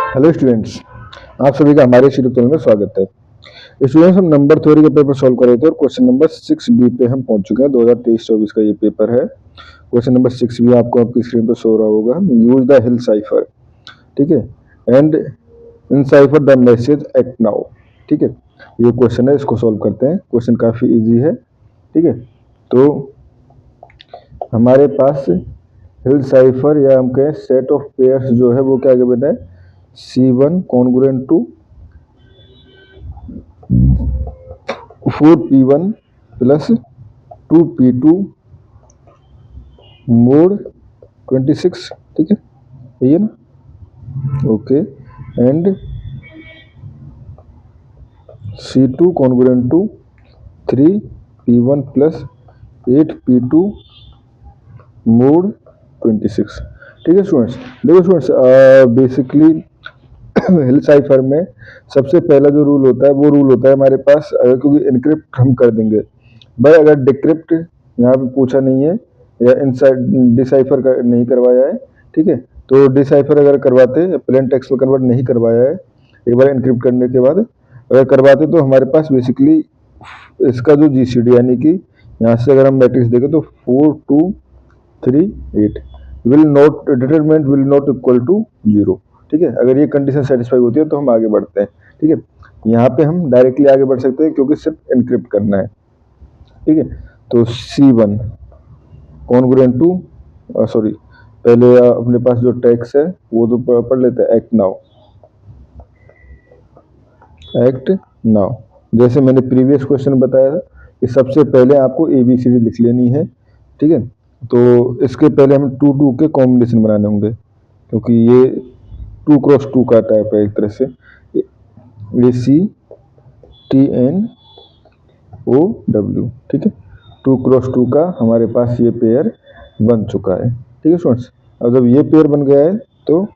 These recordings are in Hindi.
हेलो स्टूडेंट्स, आप सभी का हमारे इस यूट्यूब चैनल में स्वागत है। स्टूडेंट्स, हम नंबर थ्योरी के पेपर सॉल्व कर रहे थे और क्वेश्चन नंबर 6 बी पे हम पहुंच चुके हैं। 2023-24 का ये पेपर है। क्वेश्चन नंबर 6 बी आपको आपकी स्क्रीन पर शो रहा होगा। यूज द हिल साइफर, ठीक है, and in cipher the message act now. ठीक है, ये क्वेश्चन है, इसको सॉल्व करते हैं। क्वेश्चन काफी ईजी है। ठीक है, तो हमारे पास हिल साइफर या हम कहें सेट ऑफ पेयर्स जो है वो क्या गिवन है, C1 congruent to 4P1 plus 2P2 mode 26। ठीक है, यही है ना। Okay, and C2 congruent to 3P1 plus 8P2 mod 26। ठीक है स्टूडेंट्स, देखो स्टूडेंट्स, बेसिकली हिल साइफर में सबसे पहला जो रूल होता है वो रूल होता है हमारे पास, क्योंकि इनक्रिप्ट हम कर देंगे भाई, अगर डिक्रिप्ट यहाँ पे पूछा नहीं है या इनसाइड डिसाइफर नहीं करवाया है, ठीक है, तो डिसाइफर अगर करवाते, प्लेन टेक्स्ट में कन्वर्ट नहीं करवाया है एक बार इनक्रिप्ट करने के बाद अगर करवाते, तो हमारे पास बेसिकली इसका जो जीसीडी यानी कि यहाँ से अगर हम मैट्रिक्स देखें तो 4 2 3 8 will not determinant will not equal to 0। ठीक है, अगर ये कंडीशन सेटिस्फाई होती है तो हम आगे बढ़ते हैं। ठीक है, यहाँ पे हम डायरेक्टली आगे बढ़ सकते हैं क्योंकि सिर्फ इनक्रिप्ट करना है। ठीक है, तो C1 कॉन्ग्रुएंट टू, सॉरी, पहले अपने पास जो टैक्स है वो तो पढ़ लेते हैं, एक्ट नाउ। एक्ट नाउ, जैसे मैंने प्रीवियस क्वेश्चन में बताया था कि सबसे पहले आपको ABCD लिख लेनी है। ठीक है, तो इसके पहले हम 2 2 के कॉम्बिनेशन बनाने होंगे क्योंकि ये 2 क्रॉस 2 का टाइप है एक तरह से। ACTNOW, ठीक है, 2 क्रॉस 2 का हमारे पास ये पेयर बन चुका है। ठीक है स्टूडेंट्स, अब जब ये पेयर बन गया है तो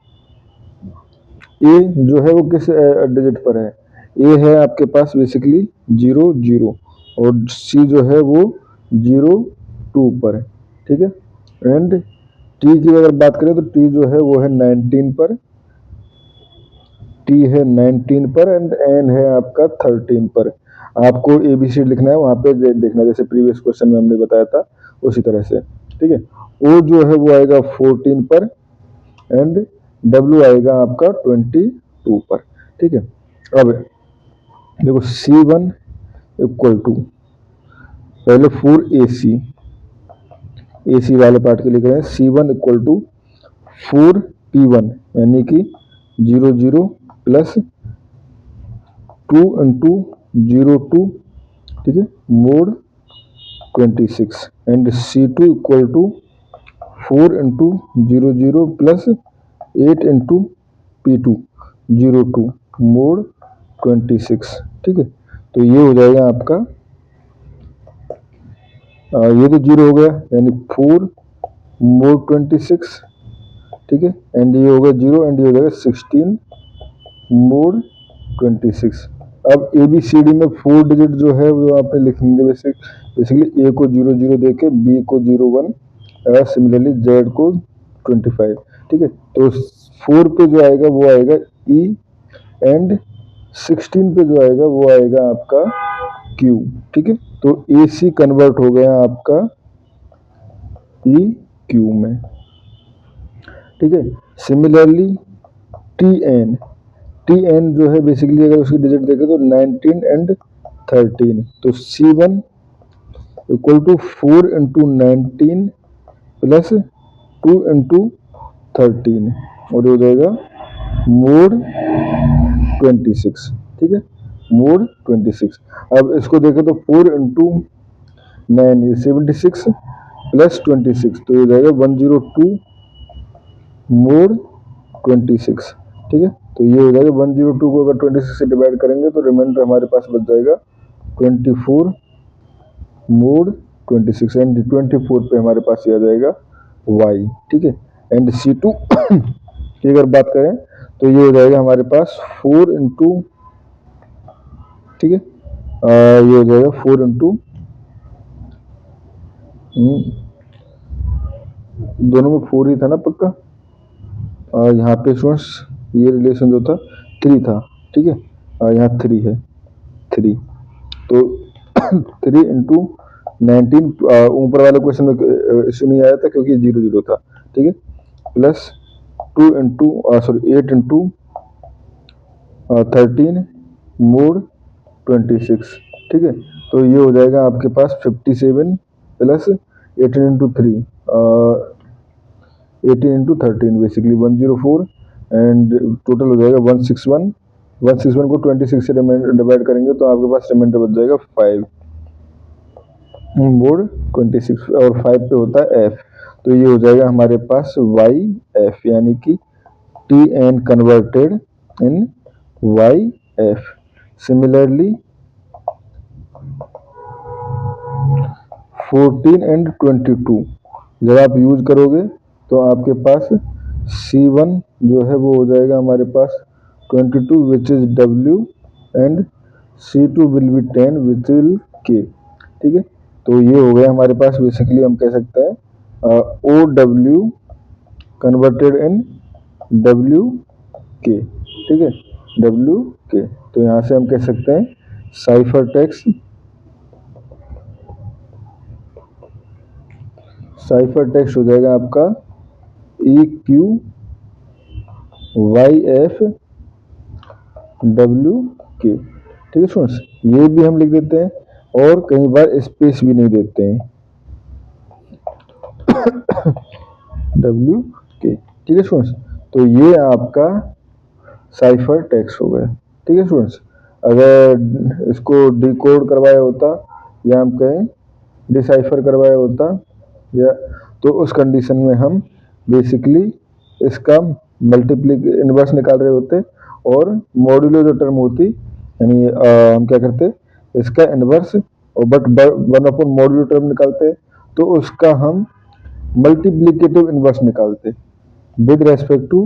ए जो है वो किस डिजिट पर है, ए है आपके पास बेसिकली 0 0 और सी जो है वो 0 2 पर है। ठीक है, एंड टी की अगर बात करें तो टी जो है वो है 19 पर, टी है 19 पर एंड एन है आपका 13 पर। आपको ABCD लिखना है, वहां पे देखना जैसे प्रीवियस क्वेश्चन में हमने बताया था उसी तरह से। ठीक है, ओ जो है वो आएगा 14 पर एंड W आएगा आपका 22 पर। ठीक है, अब देखो C1 इक्वल टू पहले 4AC वाले पार्ट के लिए करें, C1 इक्वल टू 4P1 यानी कि 0 0 प्लस 2 इंटू 0 2, ठीक है, mod 26 and C2 equal to 4 into 0 0 plus 8 into P2 0 2 mod 26। ठीक है, तो ये हो जाएगा आपका, ये तो 0 हो गया यानी 4 मोड 26। ठीक है, एंड ये हो गया 0 एंड ये हो जाएगा 16 मोड 26। अब ABCD में 4 डिजिट जो है वो आपने लिखेंगे बेसिकली A को 0 0 देके, B को 0 1 और सिमिलरली Z को 25। ठीक है, तो 4 पे जो आएगा वो आएगा E एंड 16 पे जो आएगा वो आएगा आपका Q। ठीक है, तो AC कन्वर्ट हो गया आपका EQ में। ठीक है, सिमिलरली TN जो है बेसिकली अगर उसकी डिजिट देखें तो 19 एंड 13, तो C1 equal to 4 into 19 plus 2 into 13 और हो जाएगा मोड 26। ठीक है, मोड 26। अब इसको देखें तो 4 इंटू 9 76 प्लस 26, तो हो जाएगा 102 मोड 26। ठीक है, तो ये हो जाएगा 102 को अगर 26 से डिवाइड करेंगे तो रिमाइंडर हमारे पास बच जाएगा 24 मोड 26 एंड 24 पे हमारे पास ये आ जाएगा y। ठीक है, एंड C2 की अगर बात करें तो ये हो जाएगा हमारे पास 4 इंटू, ठीक है, ये हो जाएगा 4 इंटू, दोनों में 4 ही था ना पक्का, यहाँ पे स्टूडेंट्स ये रिलेशन जो था 3 था, ठीक है, यहाँ 3 है, 3 तो 3 इंटू 19 ऊपर वाले क्वेश्चन में इश्यू नहीं आया था क्योंकि 0 0 था, ठीक है, plus 2 into sorry 8 into 13 mode 26, ठीक है। तो ये हो जाएगा आपके पास 57 plus 18 into 3 18 into 13 basically 104 and total हो जाएगा 161। 161 को 26 से डिवाइड करेंगे तो आपके पास रिमाइंडर बच जाएगा 5 मोड 26 और 5 पे होता है एफ, तो ये हो जाएगा हमारे पास वाई एफ यानी कि T N converted in Y F. Similarly 14 and 22 जब आप यूज करोगे तो आपके पास C1 जो है वो हो जाएगा हमारे पास 22 which is W and C2 will be 10 which will K, ठीक है। तो ये हो गया हमारे पास बेसिकली हम कह सकते हैं OW कन्वर्टेड इन WK, ठीक है, WK। तो यहाँ से हम कह सकते हैं साइफर टेक्स्ट हो जाएगा आपका EQYF WK, ठीक है स्टूडेंट्स। ये भी हम लिख देते हैं और कई बार स्पेस भी नहीं देते हैं WK, ठीक है स्टूडेंट्स। तो ये आपका साइफर टेक्स्ट हो गया, ठीक है स्टूडेंट्स। अगर इसको डिकोड करवाया होता या हम कहें डिसाइफर करवाया होता या तो उस कंडीशन में हम बेसिकली इसका मल्टीप्लिक इनवर्स निकाल रहे होते और मॉड्यूलो जो टर्म होती यानी हम क्या करते इसका इनवर्स और बट 1/मॉड्यूलो टर्म निकालते तो उसका हम मल्टीप्लिकेटिव इनवर्स निकालते with respect to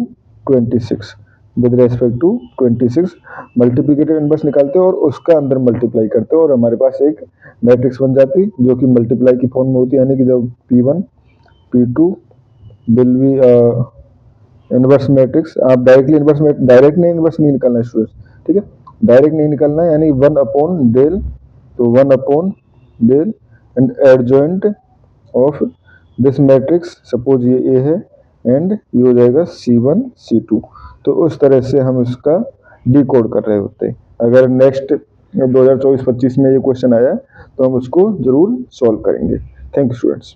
26 multiplicative inverse निकालते और उसका अंदर मल्टीप्लाई करते और हमारे पास एक मैट्रिक्स बन जाती जो कि मल्टीप्लाई की फॉर्म में होती है यानी कि जब P1 P2 will be inverse matrix. आप डायरेक्ट नहीं निकालना है स्टूडेंट्स, ठीक है, डायरेक्ट नहीं निकालना है यानी 1/डेल, तो 1/डेल and adjoint of this matrix suppose ये A है एंड ये हो जाएगा C1 C2। तो उस तरह से हम इसका डिकोड कर रहे होते हैं। अगर नेक्स्ट 2024-25 में ये क्वेश्चन आया तो हम उसको जरूर सॉल्व करेंगे। Thank you students.